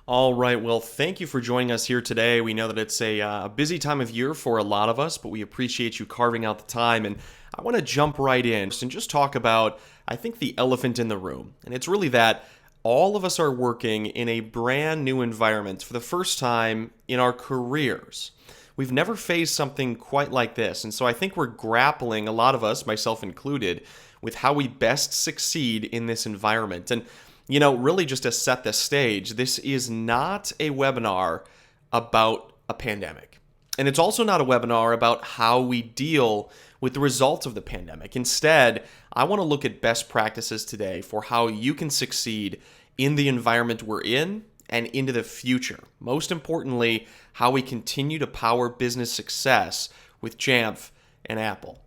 All right. Well, thank you for joining us here today. We know that it's a busy time of year for a lot of us, but we appreciate you carving out the time. And I want to jump right in and just talk about, I think, the elephant in the room. And it's really that all of us are working in a brand new environment for the first time in our careers. We've never faced something quite like this. And so I think we're grappling, a lot of us, myself included, with how we best succeed in this environment. And really just to set the stage, this is not a webinar about a pandemic. And it's also not a webinar about how we deal with the results of the pandemic. Instead, I want to look at best practices today for how you can succeed in the environment we're in and into the future. Most importantly, how we continue to power business success with Jamf and Apple.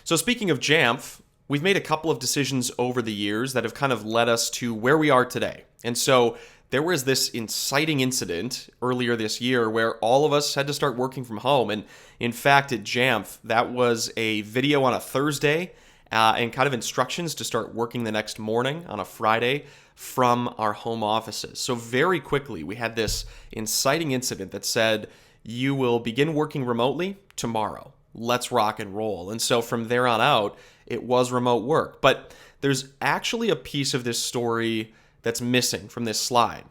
So speaking of Jamf, we've made a couple of decisions over the years that have kind of led us to where we are today. And so there was this inciting incident earlier this year where all of us had to start working from home. And in fact, at Jamf, that was a video on a Thursday and kind of instructions to start working the next morning on a Friday from our home offices. So very quickly, we had this inciting incident that said, you will begin working remotely tomorrow. Let's rock and roll. And so from there on out, it was remote work. But there's actually a piece of this story that's missing from this slide.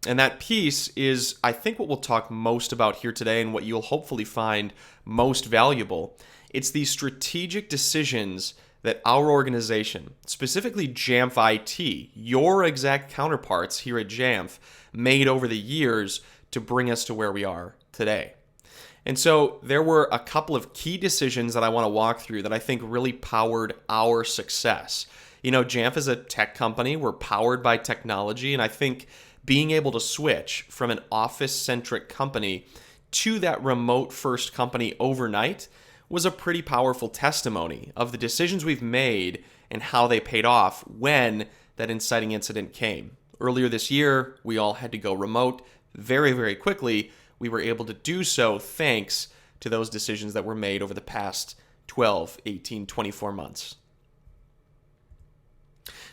And that piece is, I think, what we'll talk most about here today and what you'll hopefully find most valuable. It's the strategic decisions that our organization, specifically Jamf IT, your exact counterparts here at Jamf, made over the years to bring us to where we are today. And so there were a couple of key decisions that I want to walk through that I think really powered our success. Jamf is a tech company. We're powered by technology. And I think being able to switch from an office-centric company to that remote-first company overnight was a pretty powerful testimony of the decisions we've made and how they paid off when that inciting incident came. Earlier this year, we all had to go remote very, very quickly. We were able to do so thanks to those decisions that were made over the past 12, 18, 24 months.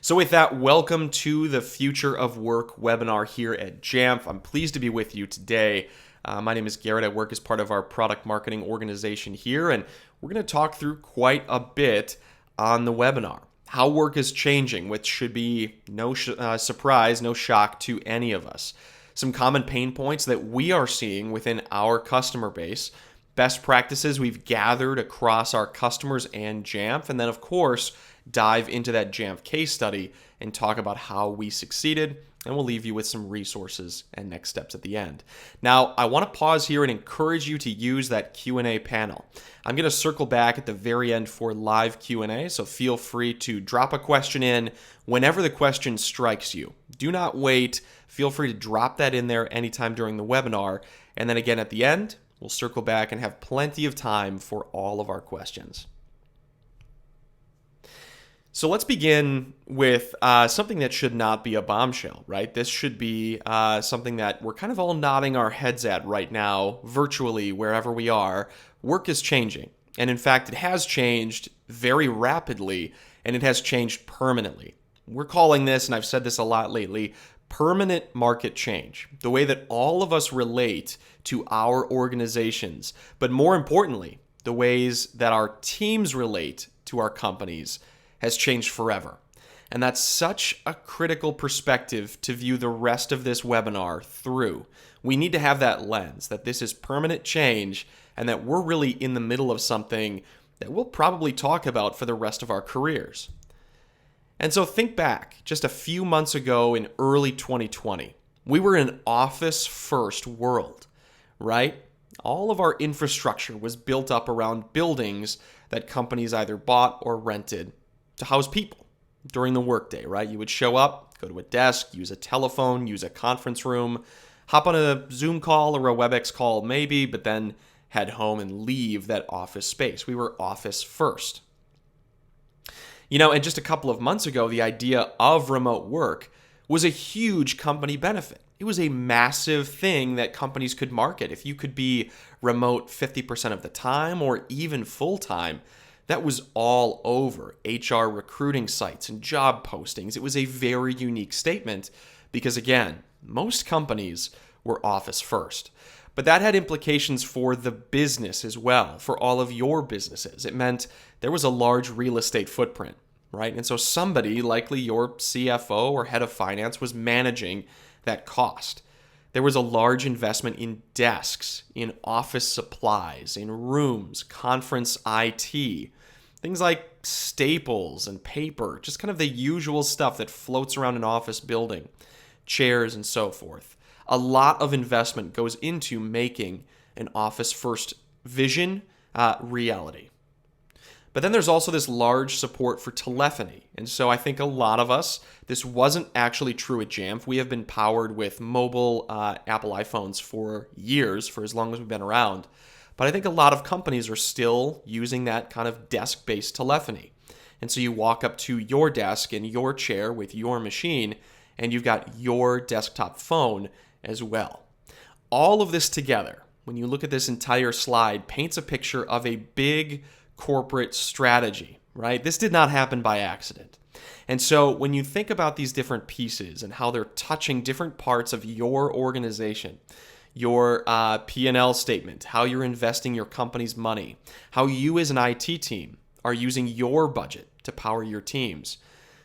So with that, welcome to the Future of Work webinar here at Jamf. I'm pleased to be with you today. My name is Garrett. I work as part of our product marketing organization here, and we're going to talk through quite a bit on the webinar. How work is changing, which should be no surprise, no shock to any of us. Some common pain points that we are seeing within our customer base, best practices we've gathered across our customers and Jamf, and then of course, dive into that Jamf case study and talk about how we succeeded, and we'll leave you with some resources and next steps at the end. Now, I want to pause here and encourage you to use that Q&A panel. I'm going to circle back at the very end for live Q&A, so feel free to drop a question in whenever the question strikes you. Do not wait. Feel free to drop that in there anytime during the webinar. And then again at the end, we'll circle back and have plenty of time for all of our questions. So let's begin with something that should not be a bombshell, right? This should be something that we're kind of all nodding our heads at right now, virtually, wherever we are. Work is changing. And in fact, it has changed very rapidly, and it has changed permanently. We're calling this, and I've said this a lot lately, permanent market change. The way that all of us relate to our organizations, but more importantly, the ways that our teams relate to our companies has changed forever. And that's such a critical perspective to view the rest of this webinar through. We need to have that lens, that this is permanent change and that we're really in the middle of something that we'll probably talk about for the rest of our careers. And so think back just a few months ago in early 2020. We were in an office-first world, right? All of our infrastructure was built up around buildings that companies either bought or rented to house people during the workday, right? You would show up, go to a desk, use a telephone, use a conference room, hop on a Zoom call or a WebEx call maybe, but then head home and leave that office space. We were office first. And just a couple of months ago, the idea of remote work was a huge company benefit. It was a massive thing that companies could market. If you could be remote 50% of the time or even full time, that was all over HR recruiting sites and job postings. It was a very unique statement because again, most companies were office first. But that had implications for the business as well, for all of your businesses. It meant there was a large real estate footprint, right? And so somebody, likely your CFO or head of finance, was managing that cost. There was a large investment in desks, in office supplies, in rooms, conference IT, things like staples and paper, just kind of the usual stuff that floats around an office building, chairs and so forth. A lot of investment goes into making an office first vision reality. But then there's also this large support for telephony. And so I think a lot of us, this wasn't actually true at Jamf. We have been powered with mobile Apple iPhones for years, for as long as we've been around. But I think a lot of companies are still using that kind of desk-based telephony. And so you walk up to your desk in your chair with your machine, and you've got your desktop phone as well. All of this together, when you look at this entire slide, paints a picture of a big corporate strategy, right? This did not happen by accident. And so when you think about these different pieces and how they're touching different parts of your organization, your P&L statement, how you're investing your company's money, how you as an IT team are using your budget to power your teams.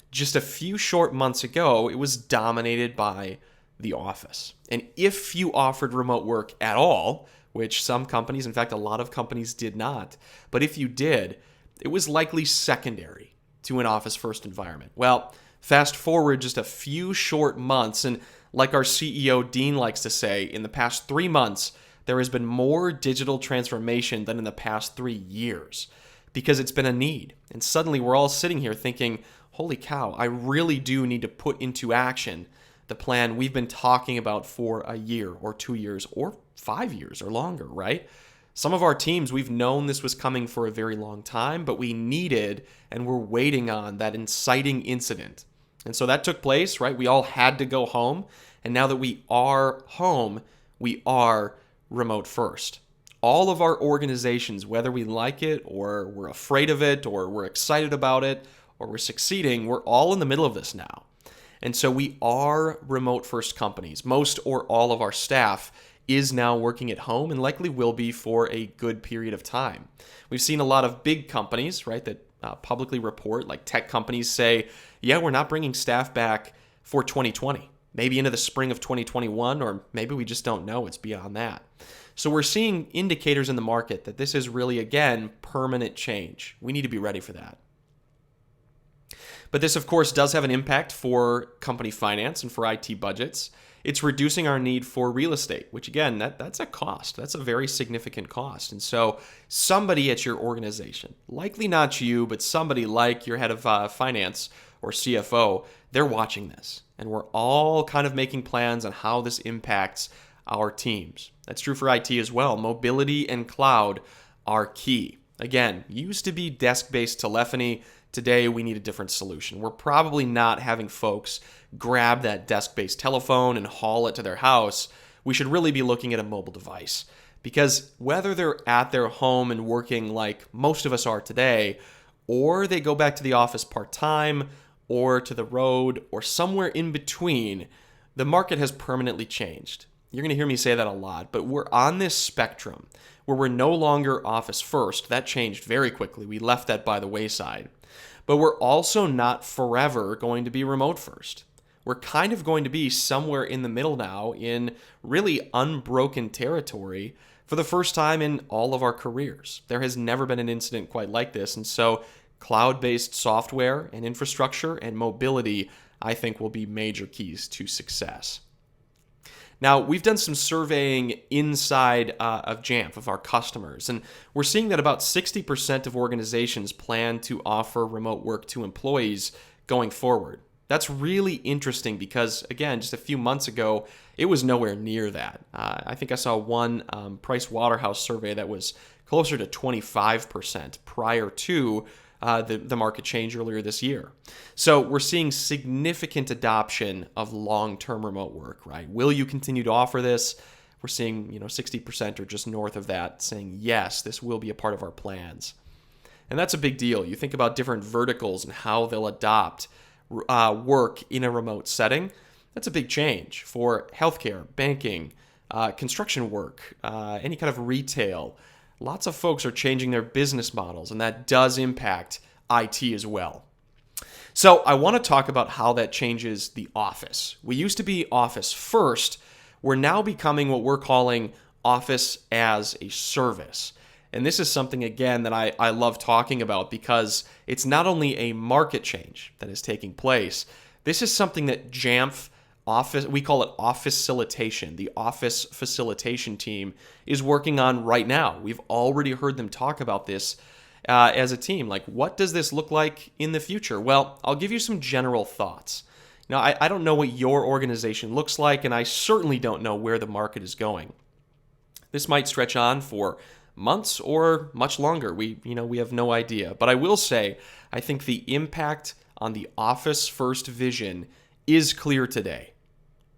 Just a few short months ago, it was dominated by the office. And if you offered remote work at all, which some companies, in fact, a lot of companies did not, but if you did, it was likely secondary to an office-first environment. Well, fast forward just a few short months, and like our CEO, Dean, likes to say, in the past 3 months, there has been more digital transformation than in the past 3 years because it's been a need. And suddenly we're all sitting here thinking, holy cow, I really do need to put into action the plan we've been talking about for a year or 2 years or 5 years or longer, right? Some of our teams, we've known this was coming for a very long time, but we needed and we're waiting on that inciting incident. And so that took place, right? We all had to go home. And now that we are home, we are remote first. All of our organizations, whether we like it or we're afraid of it or we're excited about it or we're succeeding, we're all in the middle of this now. And so we are remote first companies. Most or all of our staff is now working at home and likely will be for a good period of time. We've seen a lot of big companies, right, that publicly report, like tech companies say, yeah, we're not bringing staff back for 2020, maybe into the spring of 2021, or maybe we just don't know. It's beyond that. So we're seeing indicators in the market that this is really, again, permanent change. We need to be ready for that. But this, of course, does have an impact for company finance and for IT budgets. It's reducing our need for real estate, which again, that's a cost. That's a very significant cost. And so somebody at your organization, likely not you, but somebody like your head of finance or CFO, they're watching this. And we're all kind of making plans on how this impacts our teams. That's true for IT as well. Mobility and cloud are key. Again, used to be desk-based telephony. Today, we need a different solution. We're probably not having folks grab that desk-based telephone and haul it to their house. We should really be looking at a mobile device because whether they're at their home and working like most of us are today, or they go back to the office part-time or to the road or somewhere in between, the market has permanently changed. You're going to hear me say that a lot, but we're on this spectrum where we're no longer office first. That changed very quickly. We left that by the wayside. But we're also not forever going to be remote first. We're kind of going to be somewhere in the middle now in really unbroken territory for the first time in all of our careers. There has never been an incident quite like this. And so cloud-based software and infrastructure and mobility, I think, will be major keys to success. Now, we've done some surveying inside of Jamf, of our customers, and we're seeing that about 60% of organizations plan to offer remote work to employees going forward. That's really interesting because, again, just a few months ago, it was nowhere near that. I think I saw one Price Waterhouse survey that was closer to 25% prior to the market change earlier this year. So we're seeing significant adoption of long-term remote work, right? Will you continue to offer this? We're seeing 60% or just north of that saying, yes, this will be a part of our plans. And that's a big deal. You think about different verticals and how they'll adopt work in a remote setting. That's a big change for healthcare, banking, construction work, any kind of retail. Lots of folks are changing their business models, and that does impact IT as well. So I want to talk about how that changes the office. We used to be office first. We're now becoming what we're calling office as a service. And this is something, again, that I love talking about because it's not only a market change that is taking place. This is something that Jamf office, we call it office facilitation. The office facilitation team is working on right now. We've already heard them talk about this as a team. Like, what does this look like in the future? Well, I'll give you some general thoughts. Now, I don't know what your organization looks like, and I certainly don't know where the market is going. This might stretch on for months or much longer. We have no idea. But I will say, I think the impact on the Office First vision is clear today.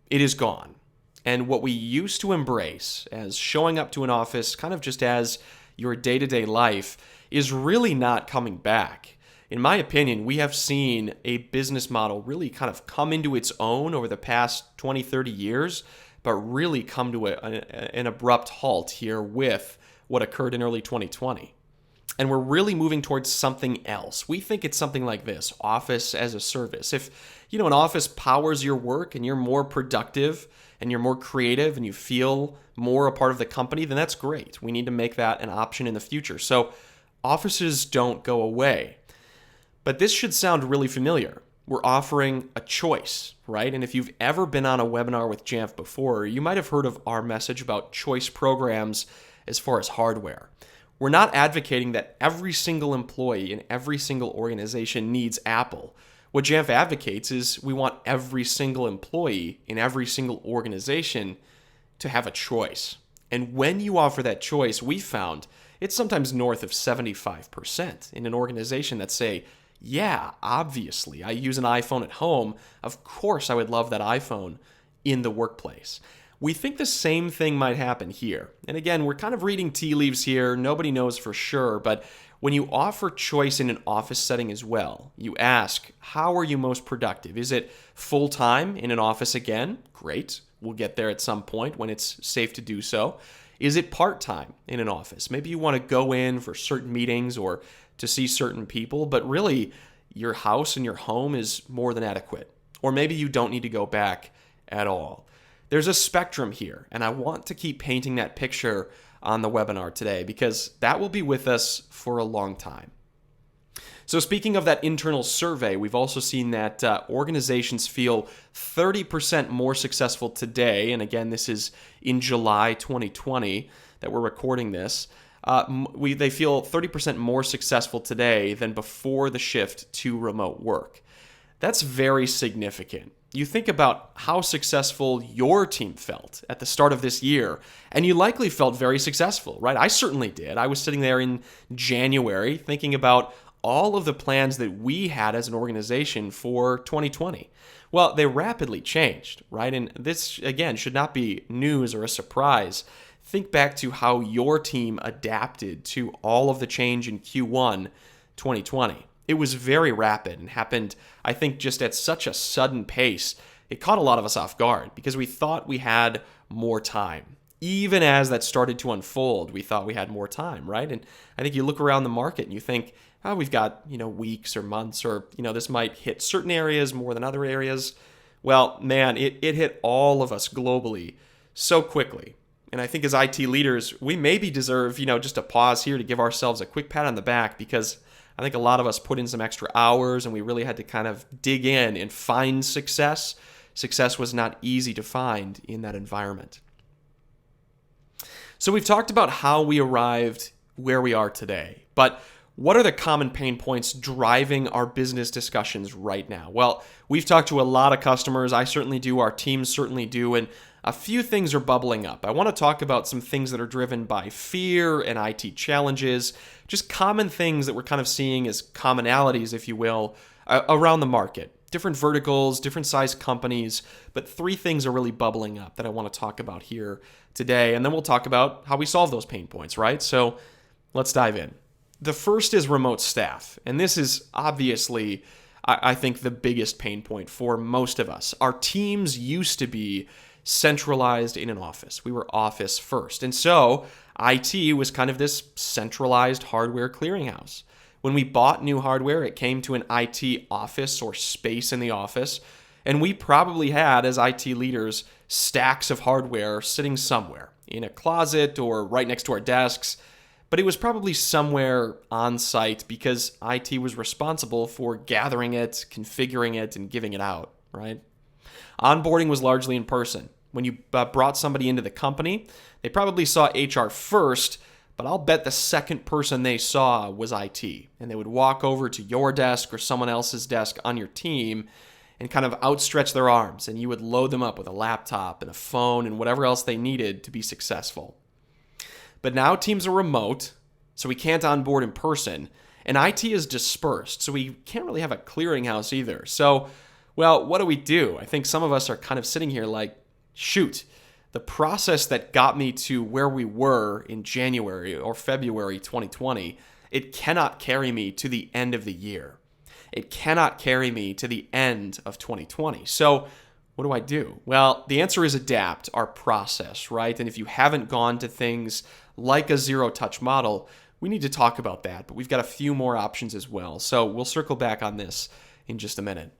It is gone. And what we used to embrace as showing up to an office kind of just as your day-to-day life is really not coming back. In my opinion, we have seen a business model really kind of come into its own over the past 20, 30 years, but really come to an abrupt halt here with what occurred in early 2020. And we're really moving towards something else. We think it's something like this, office as a service. If, an office powers your work and you're more productive and you're more creative and you feel more a part of the company, then that's great. We need to make that an option in the future. So offices don't go away. But this should sound really familiar. We're offering a choice, right? And if you've ever been on a webinar with Jamf before, you might have heard of our message about choice programs as far as hardware. We're not advocating that every single employee in every single organization needs Apple. What Jamf advocates is we want every single employee in every single organization to have a choice. And when you offer that choice, we found it's sometimes north of 75% in an organization that say, yeah, obviously, I use an iPhone at home. Of course, I would love that iPhone in the workplace. We think the same thing might happen here. And again, we're kind of reading tea leaves here. Nobody knows for sure. But when you offer choice in an office setting as well, you ask, how are you most productive? Is it full-time in an office again? Great. We'll get there at some point when it's safe to do so. Is it part-time in an office? Maybe you want to go in for certain meetings or to see certain people, but really your house and your home is more than adequate. Or maybe you don't need to go back at all. There's a spectrum here, and I want to keep painting that picture on the webinar today because that will be with us for a long time. So speaking of that internal survey, we've also seen that organizations feel 30% more successful today, and again, this is in July 2020 that we're recording this. They feel 30% more successful today than before the shift to remote work. That's very significant. You think about how successful your team felt at the start of this year, and you likely felt very successful, right? I certainly did. I was sitting there in January thinking about all of the plans that we had as an organization for 2020. Well, they rapidly changed, right? And this, again, should not be news or a surprise. Think back to how your team adapted to all of the change in Q1 2020. It was very rapid and happened, I think, just at such a sudden pace. It caught a lot of us off guard because we thought we had more time. Even as that started to unfold, we thought we had more time, right? And I think you look around the market and you think, oh, we've got, weeks or months or, this might hit certain areas more than other areas. Well, man, it hit all of us globally so quickly. And I think as IT leaders, we maybe deserve, just a pause here to give ourselves a quick pat on the back because I think a lot of us put in some extra hours and we really had to kind of dig in and find success. Success was not easy to find in that environment. So we've talked about how we arrived where we are today, but what are the common pain points driving our business discussions right now? Well, we've talked to a lot of customers. I certainly do. Our teams certainly do. And a few things are bubbling up. I want to talk about some things that are driven by fear and IT challenges, just common things that we're kind of seeing as commonalities, if you will, around the market. Different verticals, different size companies, but three things are really bubbling up that I want to talk about here today. And then we'll talk about how we solve those pain points, right? So let's dive in. The first is remote staff. And this is obviously I think, the biggest pain point for most of us. Our teams used to be centralized in an office. We were office first. And so IT was kind of this centralized hardware clearinghouse. When we bought new hardware, it came to an IT office or space in the office. And we probably had, as IT leaders, stacks of hardware sitting somewhere in a closet or right next to our desks. But it was probably somewhere on site because IT was responsible for gathering it, configuring it, and giving it out, right? Onboarding was largely in person. When you brought somebody into the company, they probably saw HR first, but I'll bet the second person they saw was IT. And they would walk over to your desk or someone else's desk on your team and kind of outstretch their arms, and you would load them up with a laptop and a phone and whatever else they needed to be successful. But now teams are remote, so we can't onboard in person, and IT is dispersed, so we can't really have a clearinghouse either. So, well, what do? I think some of us are kind of sitting here like, shoot, the process that got me to where we were in January or February 2020, it cannot carry me to the end of the year. It cannot carry me to the end of 2020. So what do? Well, the answer is adapt our process, right? And if you haven't gone to things like a zero-touch model, we need to talk about that. But we've got a few more options as well. So we'll circle back on this in just a minute.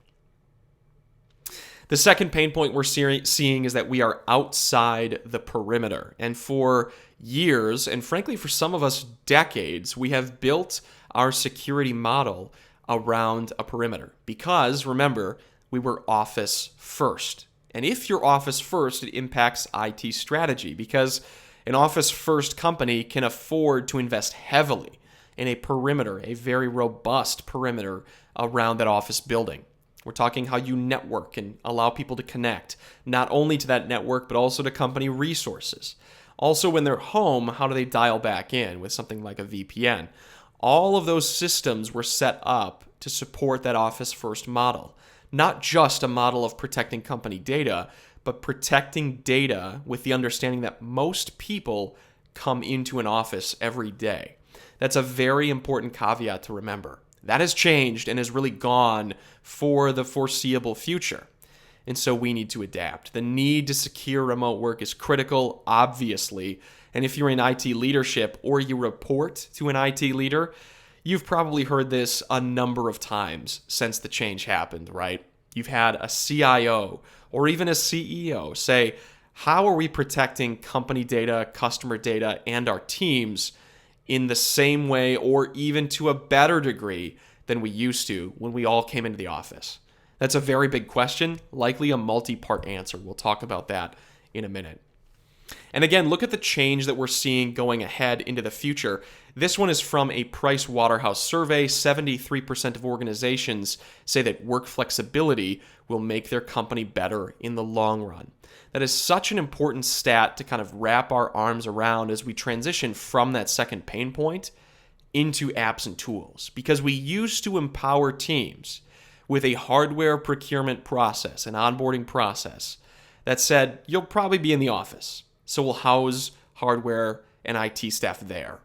The second pain point we're seeing is that we are outside the perimeter. And for years, and frankly for some of us decades, we have built our security model around a perimeter. Because, remember, we were office first. And if you're office first, it impacts IT strategy because an office first company can afford to invest heavily in a perimeter, a very robust perimeter around that office building. We're talking how you network and allow people to connect, not only to that network, but also to company resources. Also, when they're home, how do they dial back in with something like a VPN? All of those systems were set up to support that office first model. Not just a model of protecting company data, but protecting data with the understanding that most people come into an office every day. That's a very important caveat to remember. That has changed and is really gone for the foreseeable future. And so we need to adapt. The need to secure remote work is critical, obviously. And if you're in IT leadership or you report to an IT leader, you've probably heard this a number of times since the change happened, right? You've had a CIO or even a CEO say, how are we protecting company data, customer data, and our teams in the same way or even to a better degree than we used to when we all came into the office? That's a very big question, likely a multi-part answer. We'll talk about that in a minute. And again, look at the change that we're seeing going ahead into the future. This one is from a Price Waterhouse survey. 73% of organizations say that work flexibility will make their company better in the long run. That is such an important stat to kind of wrap our arms around as we transition from that second pain point into apps and tools. Because we used to empower teams with a hardware procurement process, an onboarding process that said, you'll probably be in the office, so we'll house hardware and IT staff there.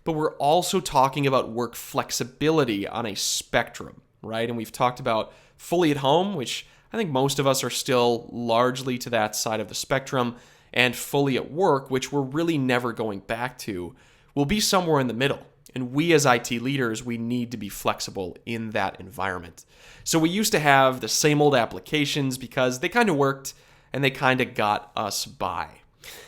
But we're also talking about work flexibility on a spectrum, right? And we've talked about fully at home, which I think most of us are still largely to that side of the spectrum, and fully at work, which we're really never going back to, will be somewhere in the middle. And we as IT leaders, we need to be flexible in that environment. So we used to have the same old applications because they kind of worked and they kind of got us by.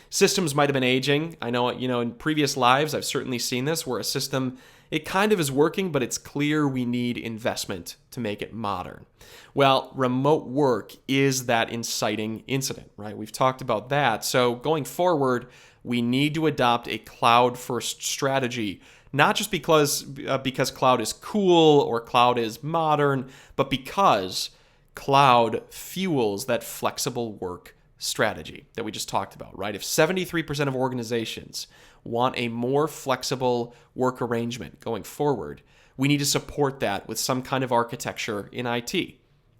Systems might have been aging. I know, in previous lives, I've certainly seen this where a system, it kind of is working, but it's clear we need investment to make it modern. Well, remote work is that inciting incident, right? We've talked about that. So going forward, we need to adopt a cloud-first strategy, not just because cloud is cool or cloud is modern, but because cloud fuels that flexible work strategy that we just talked about, right? If 73% of organizations want a more flexible work arrangement going forward, we need to support that with some kind of architecture in IT.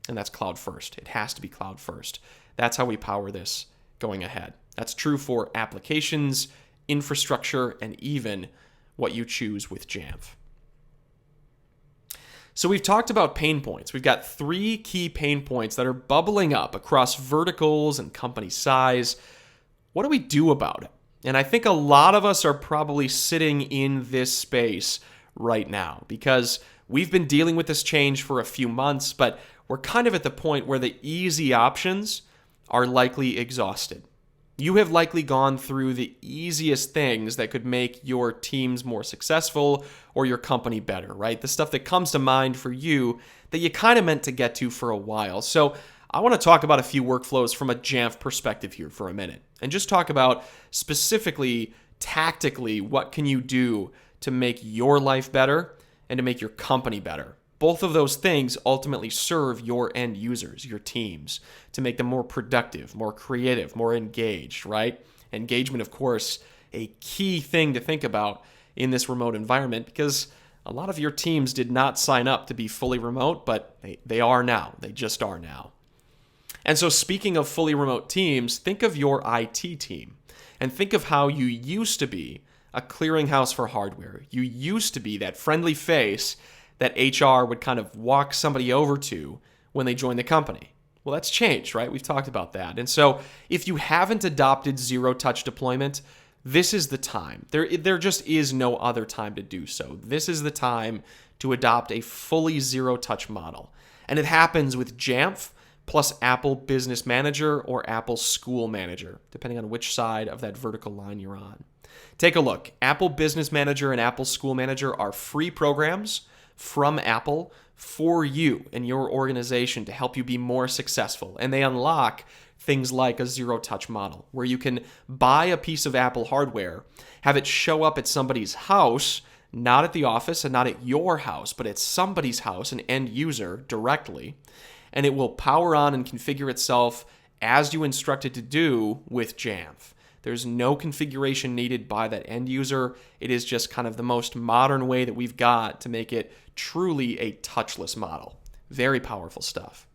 And that's cloud first. It has to be cloud first. That's how we power this going ahead. That's true for applications, infrastructure, and even what you choose with Jamf. So we've talked about pain points. We've got 3 key pain points that are bubbling up across verticals and company size. What do we do about it? And I think a lot of us are probably sitting in this space right now because we've been dealing with this change for a few months, but we're kind of at the point where the easy options are likely exhausted. You have likely gone through the easiest things that could make your teams more successful or your company better, right? The stuff that comes to mind for you that you kind of meant to get to for a while. So I want to talk about a few workflows from a Jamf perspective here for a minute and just talk about specifically, tactically, what can you do to make your life better and to make your company better. Both of those things ultimately serve your end users, your teams, to make them more productive, more creative, more engaged, right? Engagement, of course, a key thing to think about in this remote environment because a lot of your teams did not sign up to be fully remote, but they are now. They just are now. And so speaking of fully remote teams, think of your IT team and think of how you used to be a clearinghouse for hardware. You used to be that friendly face that HR would kind of walk somebody over to when they join the company. Well, that's changed, right? We've talked about that. And so if you haven't adopted zero-touch deployment, this is the time. There just is no other time to do so. This is the time to adopt a fully zero-touch model. And it happens with Jamf plus Apple Business Manager or Apple School Manager, depending on which side of that vertical line you're on. Take a look. Apple Business Manager and Apple School Manager are free programs from Apple for you and your organization to help you be more successful. And they unlock things like a zero-touch model where you can buy a piece of Apple hardware, have it show up at somebody's house, not at the office and not at your house, but at somebody's house, an end user directly, and it will power on and configure itself as you instruct it to do with Jamf. There's no configuration needed by that end user. It is just kind of the most modern way that we've got to make it truly a touchless model. Very powerful stuff.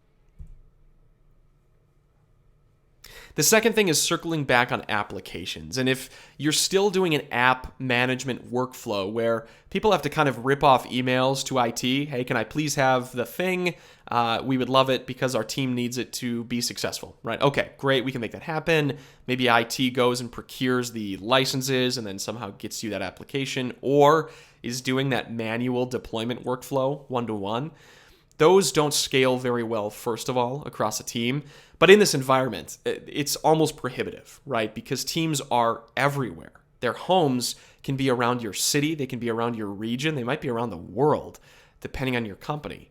The second thing is circling back on applications. And if you're still doing an app management workflow where people have to kind of rip off emails to IT, hey, can I please have the thing? We would love it because our team needs it to be successful, right? Okay, great, we can make that happen. Maybe IT goes and procures the licenses and then somehow gets you that application or is doing that manual deployment workflow one-to-one. Those don't scale very well, first of all, across a team. But in this environment, it's almost prohibitive, right? Because teams are everywhere. Their homes can be around your city. They can be around your region. They might be around the world, depending on your company.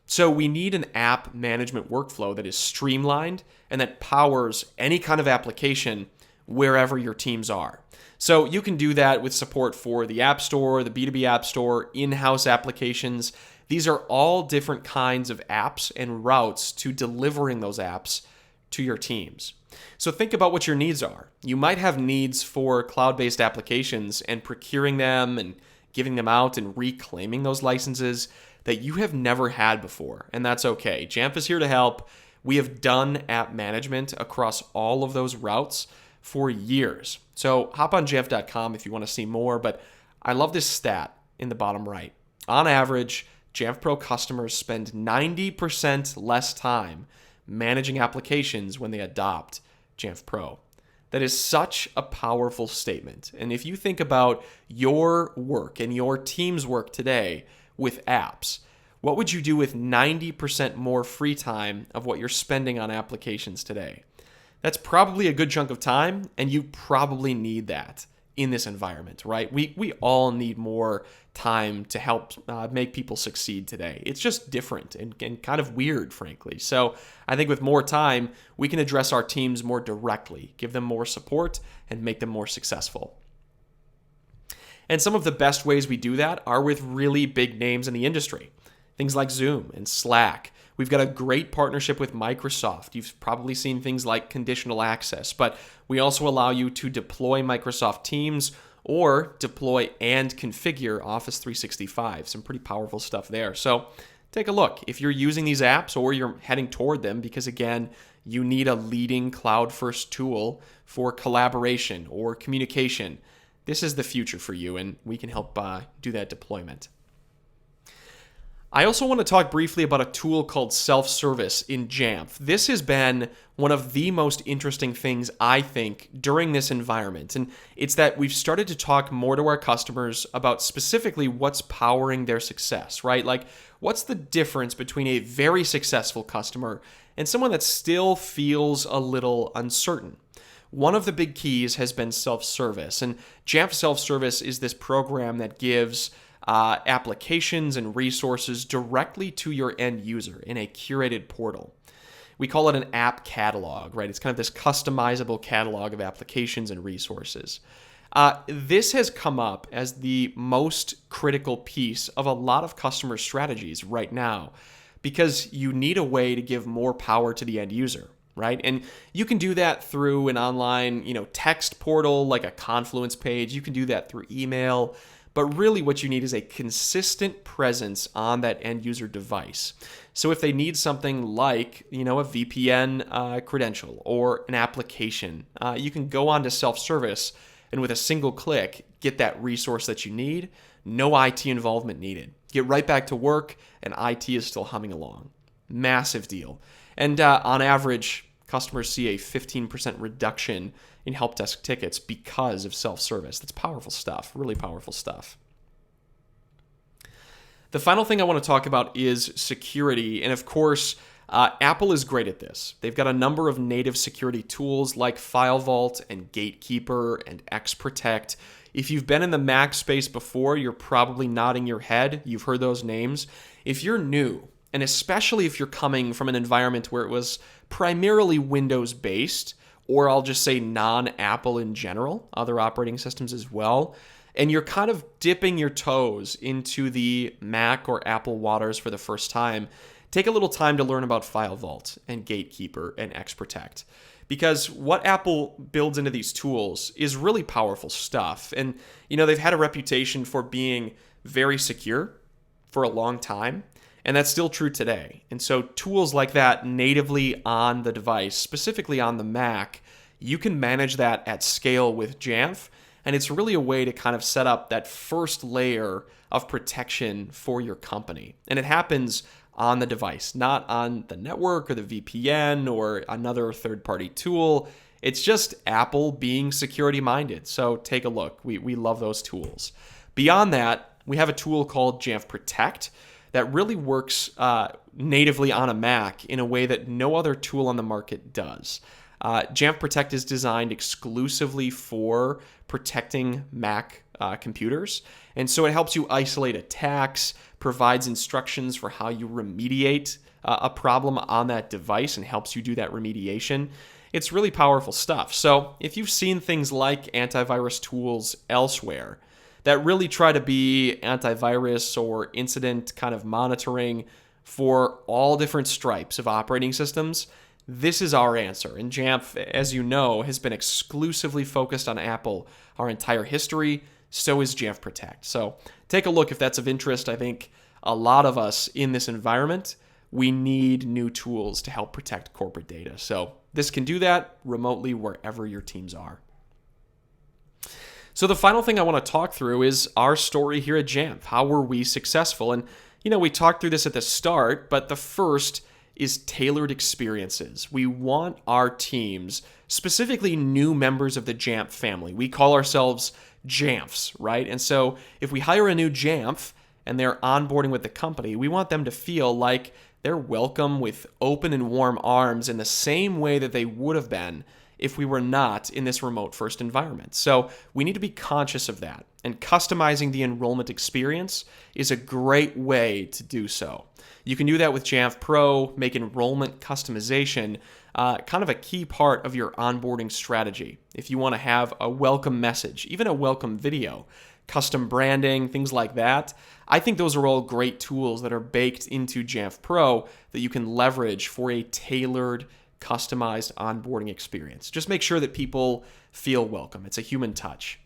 So we need an app management workflow that is streamlined and that powers any kind of application wherever your teams are. So you can do that with support for the App Store, the B2B App Store, in-house applications. These are all different kinds of apps and routes to delivering those apps to your teams. So think about what your needs are. You might have needs for cloud-based applications and procuring them and giving them out and reclaiming those licenses that you have never had before, and that's okay. Jamf is here to help. We have done app management across all of those routes for years. So hop on jamf.com if you want to see more, but I love this stat in the bottom right. On average, Jamf Pro customers spend 90% less time managing applications when they adopt Jamf Pro. That is such a powerful statement. And if you think about your work and your team's work today with apps, what would you do with 90% more free time of what you're spending on applications today? That's probably a good chunk of time, and you probably need that in this environment, right? We all need more time to help make people succeed today. It's just different and kind of weird, frankly. So I think with more time, we can address our teams more directly, give them more support, and make them more successful. And some of the best ways we do that are with really big names in the industry. Things like Zoom and Slack. We've got a great partnership with Microsoft. You've probably seen things like conditional access, but we also allow you to deploy Microsoft Teams or deploy and configure Office 365. Some pretty powerful stuff there. So take a look. If you're using these apps or you're heading toward them, because again, you need a leading cloud-first tool for collaboration or communication, this is the future for you, and we can help do that deployment. I also want to talk briefly about a tool called self-service in Jamf. This has been one of the most interesting things, I think, during this environment. And it's that we've started to talk more to our customers about specifically what's powering their success, right? Like, what's the difference between a very successful customer and someone that still feels a little uncertain? One of the big keys has been self-service. And Jamf Self-Service is this program that gives applications and resources directly to your end user in a curated portal. We call it an app catalog, right? It's kind of this customizable catalog of applications and resources. This has come up as the most critical piece of a lot of customer strategies right now because you need a way to give more power to the end user, right? And you can do that through an online, text portal like a Confluence page. You can do that through email. But really what you need is a consistent presence on that end user device. So if they need something like, a VPN credential or an application, you can go on to self-service and with a single click, get that resource that you need. No IT involvement needed. Get right back to work and IT is still humming along. Massive deal. And on average, customers see a 15% reduction in help desk tickets because of self-service. That's powerful stuff, really powerful stuff. The final thing I want to talk about is security. And of course, Apple is great at this. They've got a number of native security tools like File Vault and Gatekeeper and XProtect. If you've been in the Mac space before, you're probably nodding your head. You've heard those names. If you're new, and especially if you're coming from an environment where it was primarily Windows-based, or I'll just say non-Apple in general, other operating systems as well, and you're kind of dipping your toes into the Mac or Apple waters for the first time, take a little time to learn about File Vault and Gatekeeper and XProtect. Because what Apple builds into these tools is really powerful stuff. And, they've had a reputation for being very secure for a long time. And that's still true today. And so tools like that natively on the device, specifically on the Mac, you can manage that at scale with Jamf. And it's really a way to kind of set up that first layer of protection for your company. And it happens on the device, not on the network or the VPN or another third-party tool. It's just Apple being security-minded. So take a look. We love those tools. Beyond that, we have a tool called Jamf Protect that really works natively on a Mac in a way that no other tool on the market does. Jamf Protect is designed exclusively for protecting Mac computers. And so it helps you isolate attacks, provides instructions for how you remediate a problem on that device and helps you do that remediation. It's really powerful stuff. So if you've seen things like antivirus tools elsewhere, that really try to be antivirus or incident kind of monitoring for all different stripes of operating systems, this is our answer. And Jamf, as you know, has been exclusively focused on Apple our entire history. So is Jamf Protect. So take a look if that's of interest. I think a lot of us in this environment, we need new tools to help protect corporate data. So this can do that remotely wherever your teams are. So the final thing I want to talk through is our story here at Jamf. How were we successful? And, we talked through this at the start, but the first is tailored experiences. We want our teams, specifically new members of the Jamf family. We call ourselves Jamfs, right? And so if we hire a new Jamf and they're onboarding with the company, we want them to feel like they're welcome with open and warm arms in the same way that they would have been if we were not in this remote first environment. So we need to be conscious of that. And customizing the enrollment experience is a great way to do so. You can do that with Jamf Pro, make enrollment customization kind of a key part of your onboarding strategy. If you want to have a welcome message, even a welcome video, custom branding, things like that, I think those are all great tools that are baked into Jamf Pro that you can leverage for a tailored customized onboarding experience. Just make sure that people feel welcome. It's a human touch.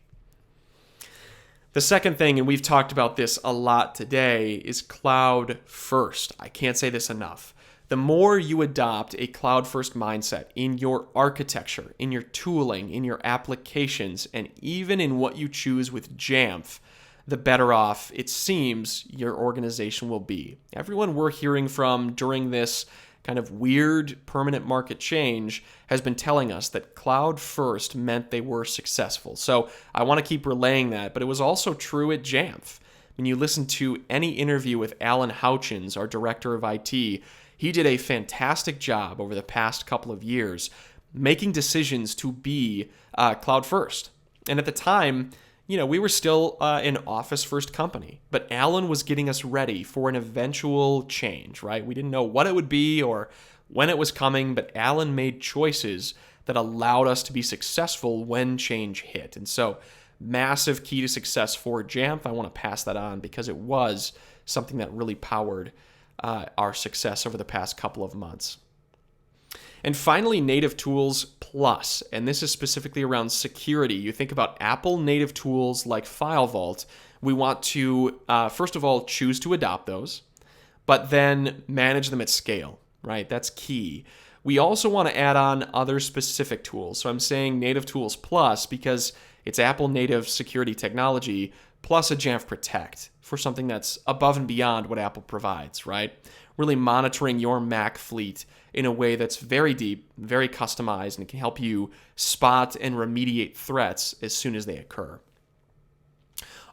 The second thing, and we've talked about this a lot today, is cloud first. I can't say this enough. The more you adopt a cloud first mindset in your architecture, in your tooling, in your applications, and even in what you choose with Jamf, the better off it seems your organization will be. Everyone we're hearing from during this kind of weird permanent market change has been telling us that cloud first meant they were successful. So I want to keep relaying that, but it was also true at Jamf. When you listen to any interview with Alan Houchins, our director of IT, he did a fantastic job over the past couple of years making decisions to be cloud first. And at the time, we were still an office first company, but Alan was getting us ready for an eventual change, right? We didn't know what it would be or when it was coming, but Alan made choices that allowed us to be successful when change hit. And so, massive key to success for Jamf. I want to pass that on because it was something that really powered our success over the past couple of months. And finally, native tools plus, and this is specifically around security. You think about Apple native tools like File Vault. We want to, first of all, choose to adopt those, but then manage them at scale, right? That's key. We also want to add on other specific tools. So I'm saying native tools plus because it's Apple native security technology plus a Jamf Protect for something that's above and beyond what Apple provides, right? Really monitoring your Mac fleet in a way that's very deep, very customized, and it can help you spot and remediate threats as soon as they occur.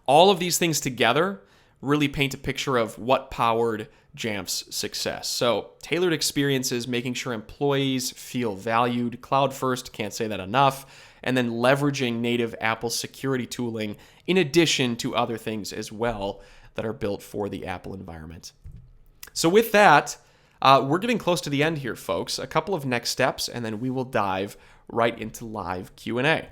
All of these things together really paint a picture of what powered Jamf's success. So tailored experiences, making sure employees feel valued, cloud first, can't say that enough, and then leveraging native Apple security tooling in addition to other things as well that are built for the Apple environment. So with that, we're getting close to the end here, folks. A couple of next steps, and then we will dive right into live Q&A.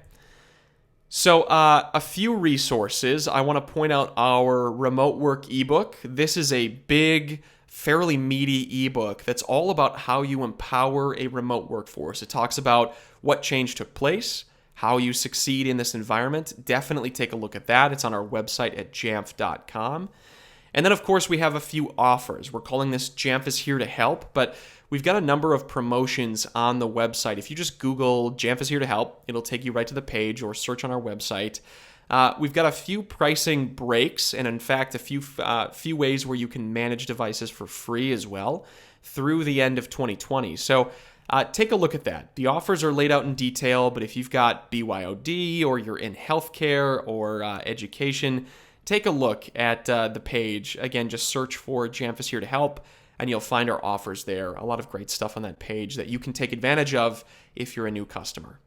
So a few resources. I want to point out our remote work ebook. This is a big, fairly meaty ebook that's all about how you empower a remote workforce. It talks about what change took place, how you succeed in this environment. Definitely take a look at that. It's on our website at jamf.com. And then, of course, we have a few offers. We're calling this Jamf is Here to Help, but we've got a number of promotions on the website. If you just Google Jamf is Here to Help, it'll take you right to the page, or search on our website. We've got a few pricing breaks, and in fact, a few ways where you can manage devices for free as well through the end of 2020. So take a look at that. The offers are laid out in detail, but if you've got BYOD or you're in healthcare or education, take a look at the page. Again, just search for Jamf is Here to Help, and you'll find our offers there. A lot of great stuff on that page that you can take advantage of if you're a new customer.